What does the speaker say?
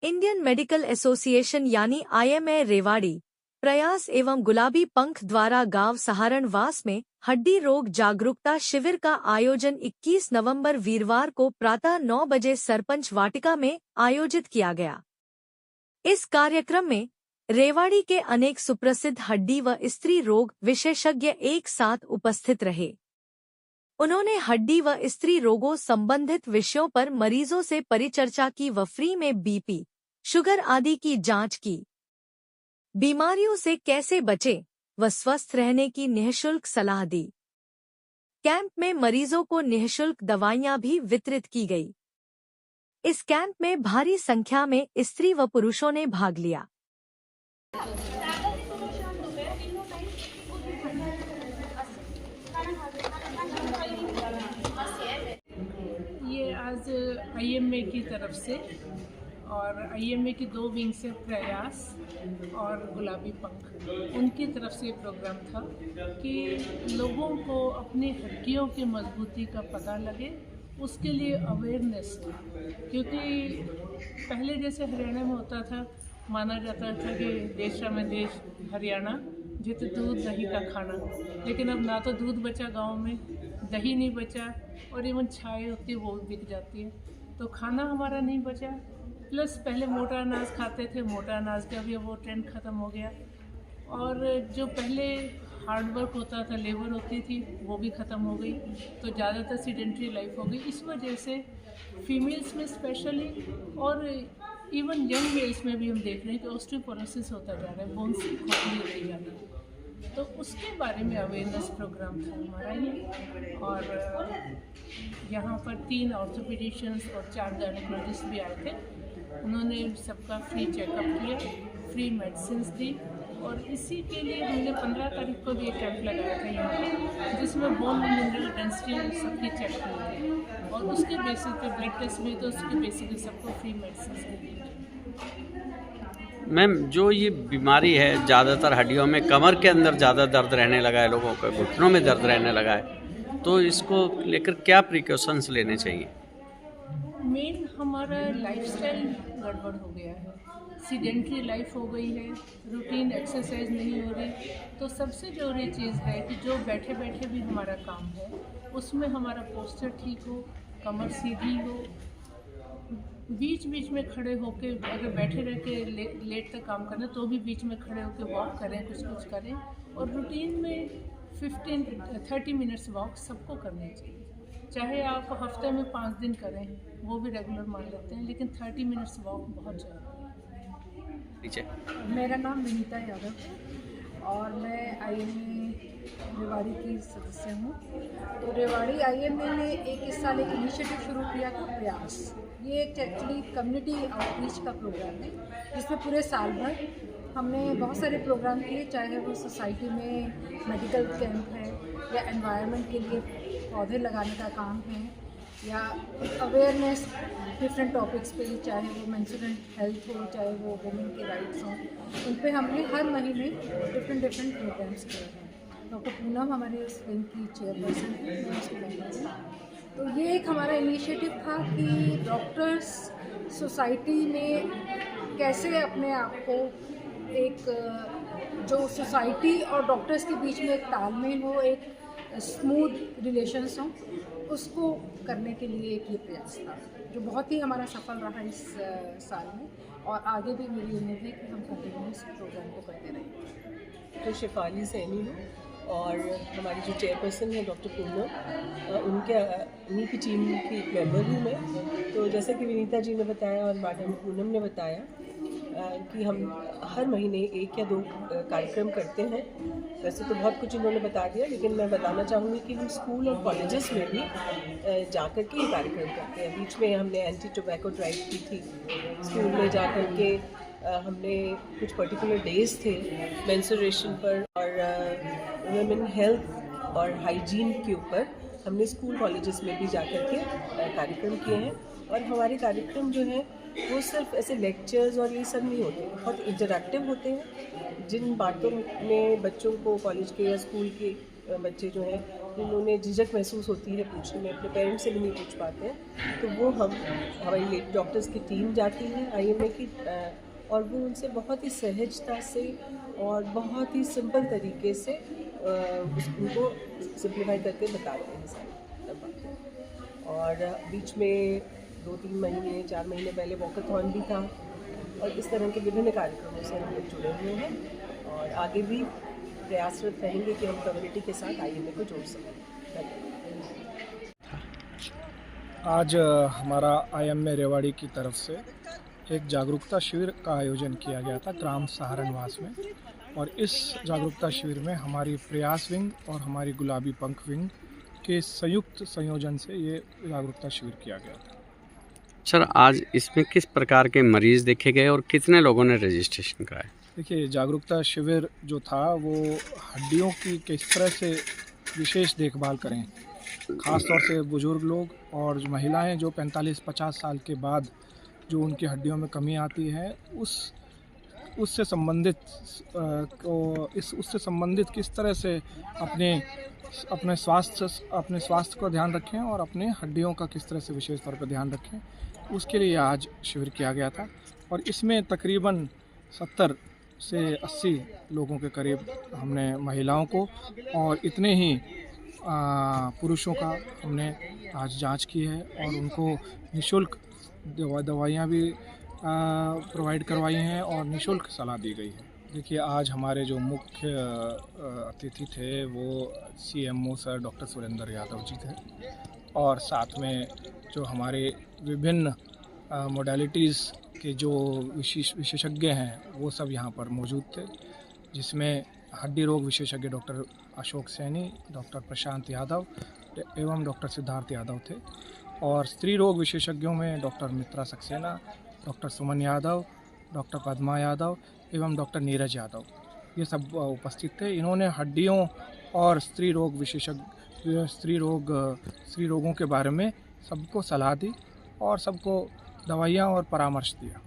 Indian medical association यानी IMA Rewari, प्रयास एवं गुलाबी पंख द्वारा गांव सहारणवास में हड्डी रोग जागरूकता शिविर का आयोजन 21 नवंबर वीरवार को प्रातः 9 बजे सरपंच वाटिका में आयोजित किया गया। इस कार्यक्रम में रेवाड़ी के अनेक सुप्रसिद्ध हड्डी व स्त्री रोग विशेषज्ञ एक साथ उपस्थित रहे। उन्होंने हड्डी व स्त्री रोगों संबंधित विषयों पर मरीजों से परिचर्चा की व फ्री में BP, शुगर आदि की जांच की। बीमारियों से कैसे बचें व स्वस्थ रहने की निःशुल्क सलाह दी। कैंप में मरीजों को निःशुल्क दवाइयां भी वितरित की गई। इस कैंप में भारी संख्या में स्त्री व पुरुषों ने भाग लिया। ये आज IMA की तरफ से और IMA की 2 विंग से प्रयास और गुलाबी पंख उनकी तरफ से प्रोग्राम था कि लोगों को अपनी हड्डियों की मजबूती का पता लगे, उसके लिए अवेयरनेस, क्योंकि पहले जैसे हरियाणा में होता था, माना जाता था कि देश में देश हरियाणा जित दूध दही का खाना, लेकिन अब ना तो दूध बचा गांव में, दही नहीं बचा और इवन चाय होती है वो बिक जाती है, तो खाना हमारा नहीं बचा। प्लस पहले मोटा अनाज खाते थे, मोटा अनाज का भी वो ट्रेंड ख़त्म हो गया, और जो पहले हार्डवर्क होता था, लेबर होती थी, वो भी ख़त्म हो गई, तो ज़्यादातर सीडेंट्री लाइफ हो गई। इस वजह से फीमेल्स में स्पेशली और इवन यंग मेल्स में भी हम देख रहे हैं कि ऑस्टियोपोरोसिस होता जा रहा है, बोन्स खोखली होती जा रही है। तो उसके बारे में अवेयरनेस प्रोग्राम था हमारा ये, और यहाँ पर 3 ऑर्थोपेडिशियंस और 4 गायनेकोलॉजिस्ट भी आए थे। उन्होंने सबका फ्री चेकअप किया, फ्री मेडिसिन दी, और इसी के लिए हमने 15 तारीख को भी एक कैंप लगाया था यहाँ पर, जिसमें बोन मिनरल डेंसिटी सबकी चेक की थी, और उसके बेसिस पे ब्लड टेस्ट भी, तो उसके बेसिस पे सबको फ्री मेडिसिन दी। मैम, जो ये बीमारी है ज़्यादातर हड्डियों में, कमर के अंदर ज़्यादा दर्द रहने लगा है, लोगों को घुटनों में दर्द रहने लगा है, तो इसको लेकर क्या प्रिकॉशंस लेने चाहिए? मेन हमारा लाइफस्टाइल गड़बड़ हो गया है, सीडेंट्री लाइफ हो गई है, रूटीन एक्सरसाइज नहीं हो रही। तो सबसे जरूरी चीज़ है कि जो बैठे बैठे भी हमारा काम है उसमें हमारा पोस्चर ठीक हो, कमर सीधी हो, बीच बीच में खड़े होके, अगर बैठे रह के लेट तक काम करना तो भी बीच में खड़े होके वॉक करें, कुछ करें, और रूटीन में 15-30 मिनट्स वॉक सबको करनी चाहिए। चाहे आप हफ्ते में 5 दिन करें, वो भी रेगुलर मान लेते हैं, लेकिन 30 मिनट्स वॉक बहुत ज़रूरी है। मेरा नाम विनीता यादव है और मैं IMA रेवाड़ी की सदस्य हूँ। तो रेवाड़ी IMA ने इस साल एक इनिशिएटिव शुरू किया था, प्रयास। ये एक एक्चुअली कम्युनिटी आउटरीच का प्रोग्राम है, जिसमें पूरे साल भर हमने बहुत सारे प्रोग्राम किए, चाहे वो सोसाइटी में मेडिकल कैंप है, या एनवायरनमेंट के लिए पौधे लगाने का काम है, या अवेयरनेस डिफरेंट टॉपिक्स पे, चाहे वो मेंस्ट्रुअल हेल्थ हो, चाहे वो वुमेन के राइट्स हों, उन पे हमने हर महीने डिफरेंट प्रोग्राम्स किए हैं। डॉक्टर पूनम हमारे इस विंग की चेयरपर्सन है, मैं उसको मेंबर हूँ। तो ये एक हमारा इनिशिएटिव था कि डॉक्टर्स सोसाइटी में कैसे अपने आप को एक जो सोसाइटी और डॉक्टर्स के बीच में एक तालमेल हो, एक स्मूथ रिलेशंस हों, उसको करने के लिए एक ये प्रयास था, जो बहुत ही हमारा सफल रहा इस साल में, और आगे भी मेरी उम्मीद है कि हम कंटिन्यूस प्रोग्राम को करते रहेंगे। तो शेफाली सैनी हूँ, और हमारी जो चेयरपर्सन है डॉक्टर पूनम, उन्हीं की टीम की एक मेंबर हूँ मैं। तो जैसा कि विनीता जी ने बताया और मैडम पूनम ने बताया कि हम हर महीने 1 या 2 कार्यक्रम करते हैं। वैसे तो बहुत कुछ इन्होंने बता दिया, लेकिन मैं बताना चाहूँगी कि हम स्कूल और कॉलेजेस में भी जाकर के ये कार्यक्रम करते हैं। बीच में हमने एंटी टोबैको ड्राइव की थी, स्कूल में जाकर के हमने कुछ पर्टिकुलर डेज थे मेंस्ट्रुएशन पर और वुमेन हेल्थ और हाइजीन के ऊपर हमने स्कूल कॉलेजेस में भी जाकर के कार्यक्रम किए हैं। और हमारे कार्यक्रम जो हैं वो सिर्फ ऐसे लेक्चर्स और ये सब नहीं होते, बहुत इंटरैक्टिव होते हैं। जिन बातों में बच्चों को, कॉलेज के या स्कूल के बच्चे जो हैं उन्होंने झिझक महसूस होती है पूछने में, अपने पेरेंट्स से भी नहीं पूछ पाते हैं, तो वो हमारी लेडी डॉक्टर्स की टीम जाती है IMA की, और वो उनसे बहुत ही सहजता से और बहुत ही सिंपल तरीके से उनको सिंप्लीफाई करके बताते हैं सारी बातें। और बीच में 2-3 महीने 4 महीने पहले वॉकाथॉन भी था, और इस तरह के विभिन्न कार्यक्रमों से हम लोग जुड़े हुए हैं और आगे भी प्रयासरत रहेंगे कि हम कम्युनिटी के साथ IMA को जोड़ सकें। आज हमारा IMA रेवाड़ी की तरफ से एक जागरूकता शिविर का आयोजन किया गया था ग्राम सहारणवास में, और इस जागरूकता शिविर में हमारी प्रयास विंग और हमारी गुलाबी पंख विंग के संयुक्त संयोजन से ये जागरूकता शिविर किया गया था। सर, आज इसमें किस प्रकार के मरीज़ देखे गए और कितने लोगों ने रजिस्ट्रेशन कराया? देखिए, जागरूकता शिविर जो था वो हड्डियों की किस तरह से विशेष देखभाल करें, ख़ास तौर से बुज़ुर्ग लोग और जो महिलाएं जो 45-50 साल के बाद जो उनकी हड्डियों में कमी आती है, उससे संबंधित किस तरह से अपने स्वास्थ्य को ध्यान रखें और अपने हड्डियों का किस तरह से विशेष तौर पर ध्यान रखें, उसके लिए आज शिविर किया गया था। और इसमें तकरीबन 70 से 80 लोगों के करीब हमने महिलाओं को और इतने ही पुरुषों का हमने आज जांच की है, और उनको निःशुल्क दवाइयाँ भी प्रोवाइड करवाई हैं और निःशुल्क सलाह दी गई है। देखिए, आज हमारे जो मुख्य अतिथि थे वो CMO sir doctor Surendra Yadav ji थे, और साथ में जो हमारे विभिन्न मोडालिटीज़ के जो विशेषज्ञ हैं वो सब यहाँ पर मौजूद थे, जिसमें हड्डी रोग विशेषज्ञ डॉक्टर अशोक सैनी, डॉक्टर प्रशांत यादव एवं डॉक्टर सिद्धार्थ यादव थे, और स्त्री रोग विशेषज्ञों में डॉक्टर मित्रा सक्सेना, डॉक्टर सुमन यादव, डॉक्टर पद्मा यादव एवं डॉक्टर नीरज यादव, ये सब उपस्थित थे। इन्होंने हड्डियों और स्त्री रोगों के बारे में सबको सलाह दी और सबको दवाइयाँ और परामर्श दिया।